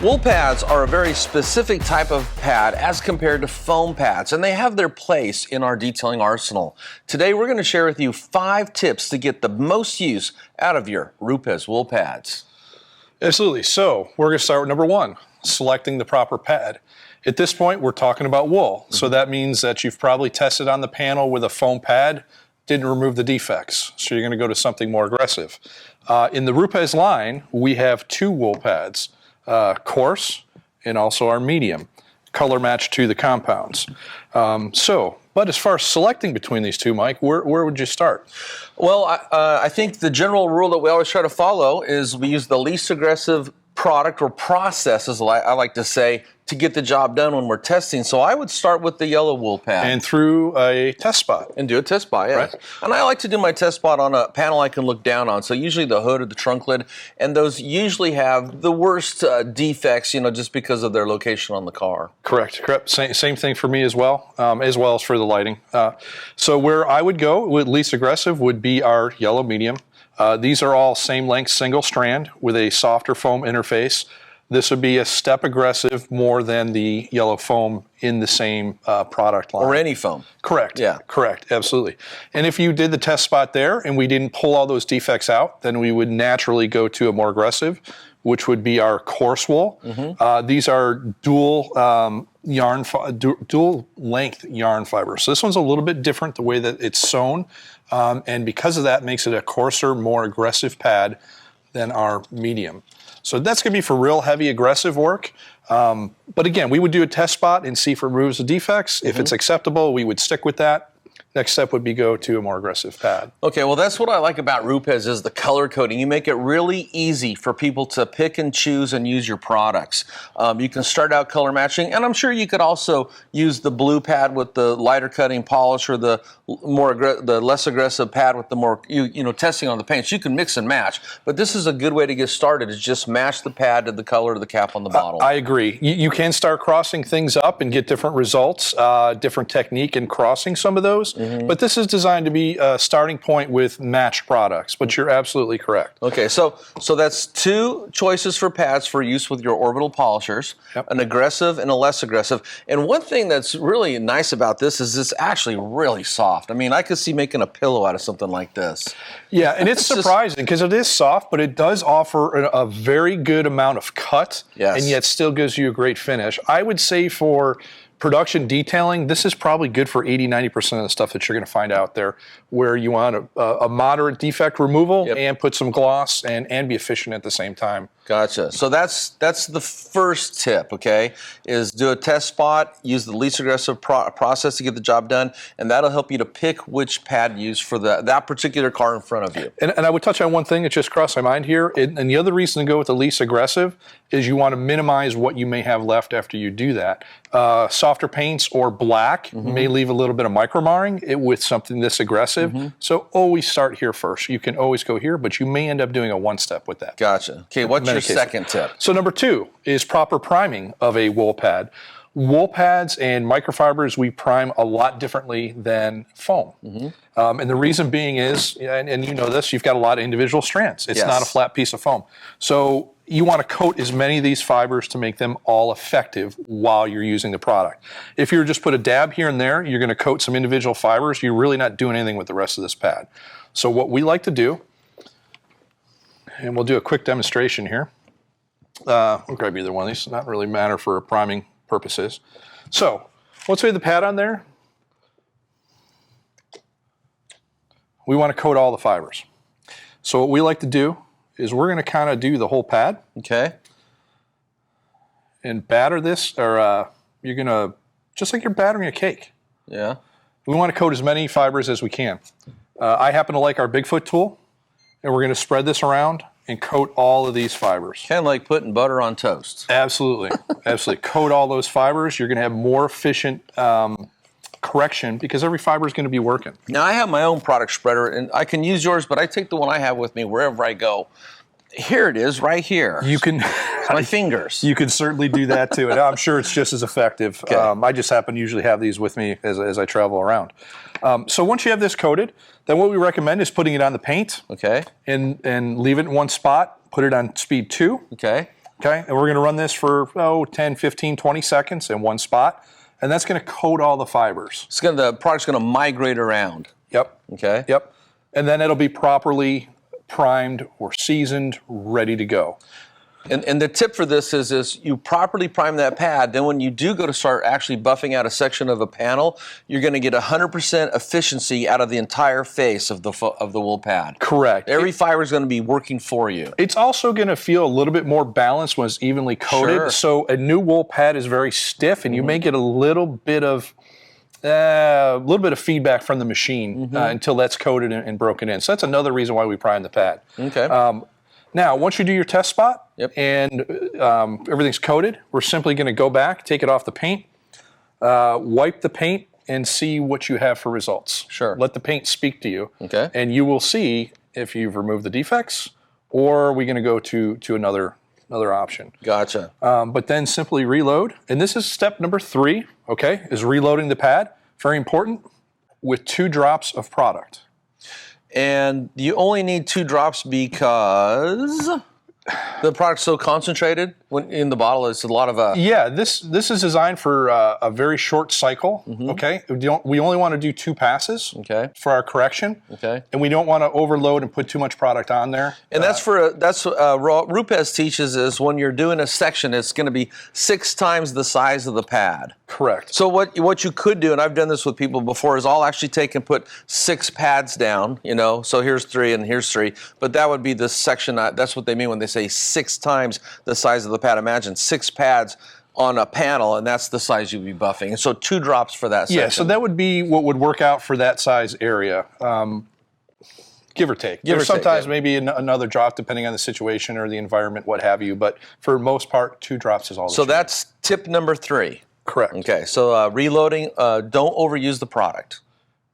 Wool pads are a very specific type of pad as compared to foam pads, and they have their place in our detailing arsenal. Today, we're going to share with you 5 tips to get the most use out of your Rupes wool pads. Absolutely. So we're going to start with number 1, selecting the proper pad. At this point, we're talking about wool. So that means that you've probably tested on the panel with a foam pad, didn't remove the defects. So you're going to go to something more aggressive. In the Rupes line, we have 2 wool pads. Coarse and also our medium, color match to the compounds. But as far as selecting between these two, Mike, where would you start? Well, I think the general rule that we always try to follow is we use the least aggressive product or process, as I like to say, to get the job done when we're testing. So I would start with the yellow wool pad. And through a test spot. And do a test spot, yes. Right. And I like to do my test spot on a panel I can look down on. So usually the hood or the trunk lid, and those usually have the worst defects, just because of their location on the car. Correct. Same thing for me as well as for the lighting. So where I would go with least aggressive would be our yellow medium. These are all same length single strand with a softer foam interface. This would be a step aggressive more than the yellow foam in the same product line. Or any foam. Correct. Yeah. Correct. Absolutely. And if you did the test spot there and we didn't pull all those defects out, then we would naturally go to a more aggressive, which would be our coarse wool. Mm-hmm. These are dual length yarn fibers. So this one's a little bit different the way that it's sewn. And because of that, makes it a coarser, more aggressive pad than our medium. So that's going to be for real heavy, aggressive work. But again, we would do a test spot and see if it removes the defects. Mm-hmm. If it's acceptable, we would stick with that. Next step would be go to a more aggressive pad. Okay, well, that's what I like about Rupes is the color coding. You make it really easy for people to pick and choose and use your products. You can start out color matching, and I'm sure you could also use the blue pad with the lighter cutting polish or the less aggressive pad with the more testing on the paints. You can mix and match, but this is a good way to get started. Is just match the pad to the color of the cap on the bottle. I agree. You can start crossing things up and get different results, different technique in crossing some of those. Mm-hmm. But this is designed to be a starting point with matched products, but you're absolutely correct. Okay, so that's 2 choices for pads for use with your orbital polishers, yep. An aggressive and a less aggressive. And one thing that's really nice about this is it's actually really soft. I mean, I could see making a pillow out of something like this. Yeah, and it's surprising because it is soft, but it does offer a very good amount of cut, yes. And yet still gives you a great finish. I would say for production detailing, this is probably good for 80-90% of the stuff that you're going to find out there where you want a moderate defect removal, yep. And put some gloss and be efficient at the same time. Gotcha. So that's the first tip, okay, is do a test spot, use the least aggressive process to get the job done, and that'll help you to pick which pad to use for that particular car in front of you. And I would touch on one thing that just crossed my mind here, and the other reason to go with the least aggressive is you want to minimize what you may have left after you do that. Softer paints or black mm-hmm. may leave a little bit of micro-marring with something this aggressive. Mm-hmm. So always start here first. You can always go here, but you may end up doing a one-step with that. Gotcha. Okay, what's your second tip? So number 2 is proper priming of a wool pad. Wool pads and microfibers, we prime a lot differently than foam. Mm-hmm. And the reason being is, and you know this, you've got a lot of individual strands. It's yes. not a flat piece of foam. So you want to coat as many of these fibers to make them all effective while you're using the product. If you just put a dab here and there, you're going to coat some individual fibers. You're really not doing anything with the rest of this pad. So what we like to do, and we'll do a quick demonstration here. We'll grab either one of these. Not really matter for priming purposes. So once we have the pad on there, we want to coat all the fibers. So what we like to do is we're going to kind of do the whole pad. Okay. And batter this, or you're going to, just like you're battering a cake. Yeah. We want to coat as many fibers as we can. I happen to like our Bigfoot tool, and we're going to spread this around and coat all of these fibers. Kind of like putting butter on toast. Absolutely. Absolutely. Coat all those fibers. You're going to have more efficient correction because every fiber is going to be working. Now, I have my own product spreader, and I can use yours, but I take the one I have with me wherever I go. Here it is, right here. You can my fingers. You can certainly do that too, and I'm sure it's just as effective. Okay. I just happen to usually have these with me as I travel around. So once you have this coated, then what we recommend is putting it on the paint. Okay. And leave it in one spot. Put it on speed 2. Okay. Okay, and we're going to run this for 10, 15, 20 seconds in one spot, and that's going to coat all the fibers. The product's going to migrate around. Yep. Okay. Yep. And then it'll be properly primed or seasoned, ready to go. And the tip for this is you properly prime that pad. Then when you do go to start actually buffing out a section of a panel, you're going to get 100% efficiency out of the entire face of the wool pad. Correct. Every fiber is going to be working for you. It's also going to feel a little bit more balanced when it's evenly coated. Sure. So a new wool pad is very stiff, and you may get a little bit of feedback from the machine until that's coated and broken in. So that's another reason why we prime the pad. Okay. Now, once you do your test spot and everything's coated, we're simply going to go back, take it off the paint, wipe the paint, and see what you have for results. Sure. Let the paint speak to you. Okay. And you will see if you've removed the defects, or are we going to go to another option. Gotcha. But then simply reload. And this is step number 3, okay, is reloading the pad. Very important, with 2 drops of product. And you only need 2 drops because the product's so concentrated when in the bottle. It's a lot of Yeah, this is designed for a very short cycle. Okay, we only want to do 2 passes. Okay. For our correction. Okay. And we don't want to overload and put too much product on there. And that's Rupes teaches is when you're doing a section, it's going to be 6 times the size of the pad. Correct. So what you could do, and I've done this with people before, is I'll actually take and put 6 pads down, so here's 3 and here's 3, but that would be the section, that's what they mean when they say 6 times the size of the pad. Imagine 6 pads on a panel, and that's the size you'd be buffing. And so 2 drops for that section. Yeah, so that would be what would work out for that size area. Give or take. There's sometimes maybe another drop depending on the situation or the environment, what have you, but for most part, 2 drops is all. So that's tip number 3. Correct. Okay, so reloading, don't overuse the product.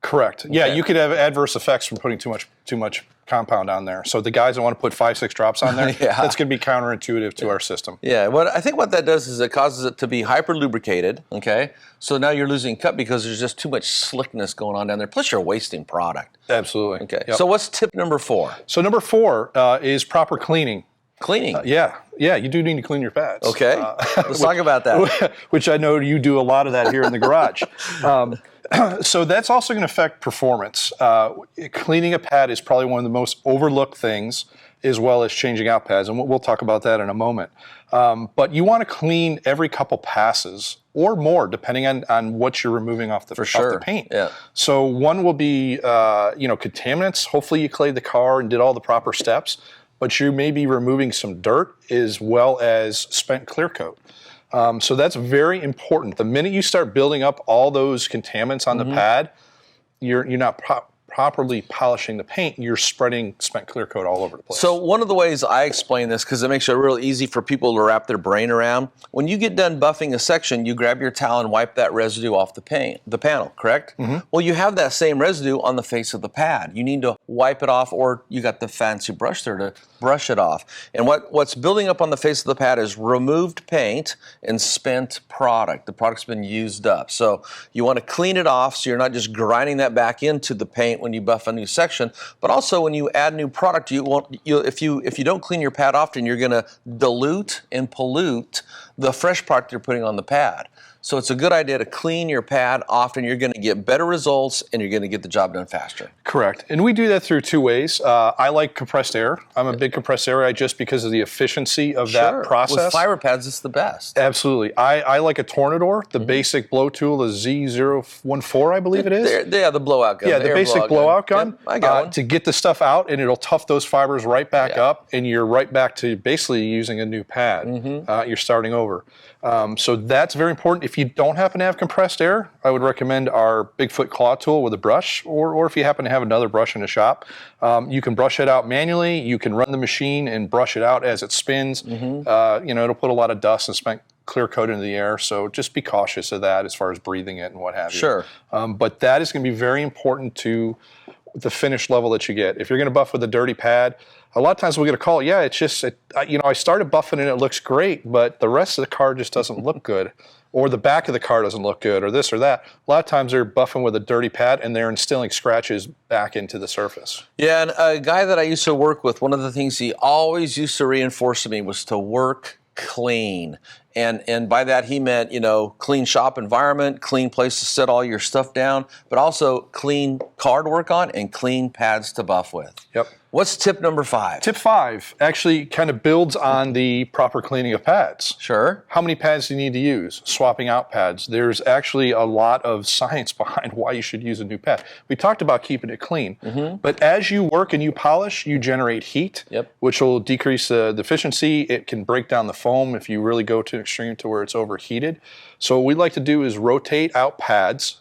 Correct. Okay. Yeah, you could have adverse effects from putting too much compound on there. So the guys that want to put 5-6 drops on there, that's going to be counterintuitive to our system. Yeah, I think what that does is it causes it to be hyper lubricated. Okay, so now you're losing cut because there's just too much slickness going on down there. Plus, you're wasting product. Absolutely. Okay. Yep. So what's tip number 4? So number 4 is proper cleaning. Cleaning. Yeah, you do need to clean your pads. Okay, let's talk about that. Which I know you do a lot of that here in the garage. So that's also going to affect performance. Cleaning a pad is probably one of the most overlooked things, as well as changing out pads, and we'll talk about that in a moment. But you want to clean every couple passes or more, depending on what you're removing off the paint. Yeah. So one will be contaminants. Hopefully you cleaned the car and did all the proper steps, but you may be removing some dirt as well as spent clear coat. So that's very important. The minute you start building up all those contaminants on the pad, you're not properly polishing the paint, you're spreading spent clear coat all over the place. So one of the ways I explain this, because it makes it real easy for people to wrap their brain around, when you get done buffing a section, you grab your towel and wipe that residue off the panel, correct? Well, you have that same residue on the face of the pad. You need to wipe it off, or you got the fancy brush there to brush it off. And what's building up on the face of the pad is removed paint and spent product. The product's been used up. So you want to clean it off so you're not just grinding that back into the paint when you buff a new section, but also when you add new product, if you don't clean your pad often, you're going to dilute and pollute the fresh product you're putting on the pad. So it's a good idea to clean your pad often. You're going to get better results, and you're going to get the job done faster. Correct. And we do that through 2 ways. I like compressed air. I'm a big compressed air guy just because of the efficiency of that process. With fiber pads, it's the best. Absolutely. I like a Tornador, the basic blow tool, the Z014, I believe it is. Yeah, the blowout gun. Yeah, the basic blowout gun. Yep, I got one. To get the stuff out, and it'll tough those fibers right back up, and you're right back to basically using a new pad. You're starting over. So that's very important. If you don't happen to have compressed air, I would recommend our Bigfoot claw tool with a brush, or if you happen to have another brush in the shop, you can brush it out manually. You can run the machine and brush it out as it spins. It'll put a lot of dust and spent clear coat into the air, so just be cautious of that as far as breathing it and what have you. Sure. But that is going to be very important to the finish level that you get. If you're going to buff with a dirty pad, a lot of times we'll get a call, it's just, I started buffing and it looks great, but the rest of the car just doesn't look good, or the back of the car doesn't look good, or this or that. A lot of times they're buffing with a dirty pad and they're instilling scratches back into the surface. Yeah, and a guy that I used to work with, one of the things he always used to reinforce to me was to work clean. And by that he meant, clean shop environment, clean place to set all your stuff down, but also clean card to work on and clean pads to buff with. Yep. What's tip number 5? Tip 5 actually kind of builds on the proper cleaning of pads. Sure. How many pads do you need to use? Swapping out pads. There's actually a lot of science behind why you should use a new pad. We talked about keeping it clean, but as you work and you polish, you generate heat, which will decrease the efficiency. It can break down the foam if you really go to an extreme to where it's overheated. So what we like to do is rotate out pads.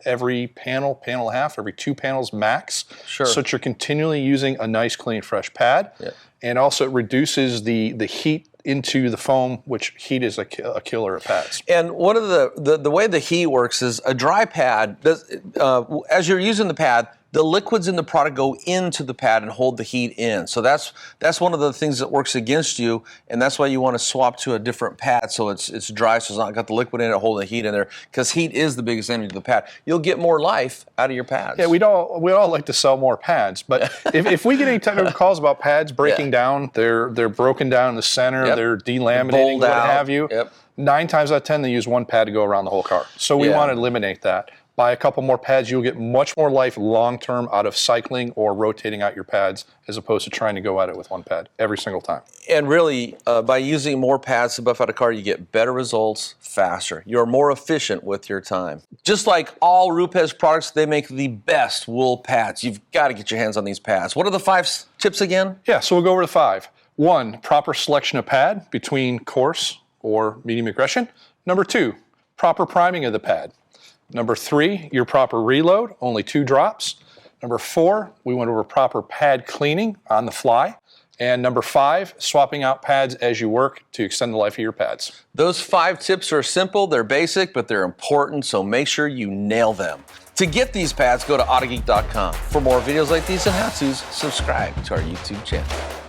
Every panel and a half, every 2 panels max. Sure. So that you're continually using a nice, clean, fresh pad. Yep. And also it reduces the heat into the foam, which heat is a killer of pads. And one of the way the heat works is a dry pad, as you're using the pad, the liquids in the product go into the pad and hold the heat in. So that's one of the things that works against you, and that's why you want to swap to a different pad so it's dry, so it's not got the liquid in it holding the heat in there, because heat is the biggest enemy to the pad. You'll get more life out of your pads. Yeah, we'd all like to sell more pads, but if we get any technical calls about pads breaking down, they're broken down in the center, they're delaminating, what have you. 9 times out of 10, they use 1 pad to go around the whole car. So we want to eliminate that. Buy a couple more pads, you'll get much more life long-term out of cycling or rotating out your pads as opposed to trying to go at it with 1 pad every single time. And really, by using more pads to buff out a car, you get better results faster. You're more efficient with your time. Just like all Rupes products, they make the best wool pads. You've got to get your hands on these pads. What are the 5 tips again? Yeah, so we'll go over the 5. 1, proper selection of pad between coarse or medium aggression. Number 2, proper priming of the pad. Number 3, your proper reload, only 2 drops. Number 4, we went over proper pad cleaning on the fly. And number 5, swapping out pads as you work to extend the life of your pads. Those 5 tips are simple, they're basic, but they're important, so make sure you nail them. To get these pads, go to Autogeek.com. For more videos like these and how-tos, subscribe to our YouTube channel.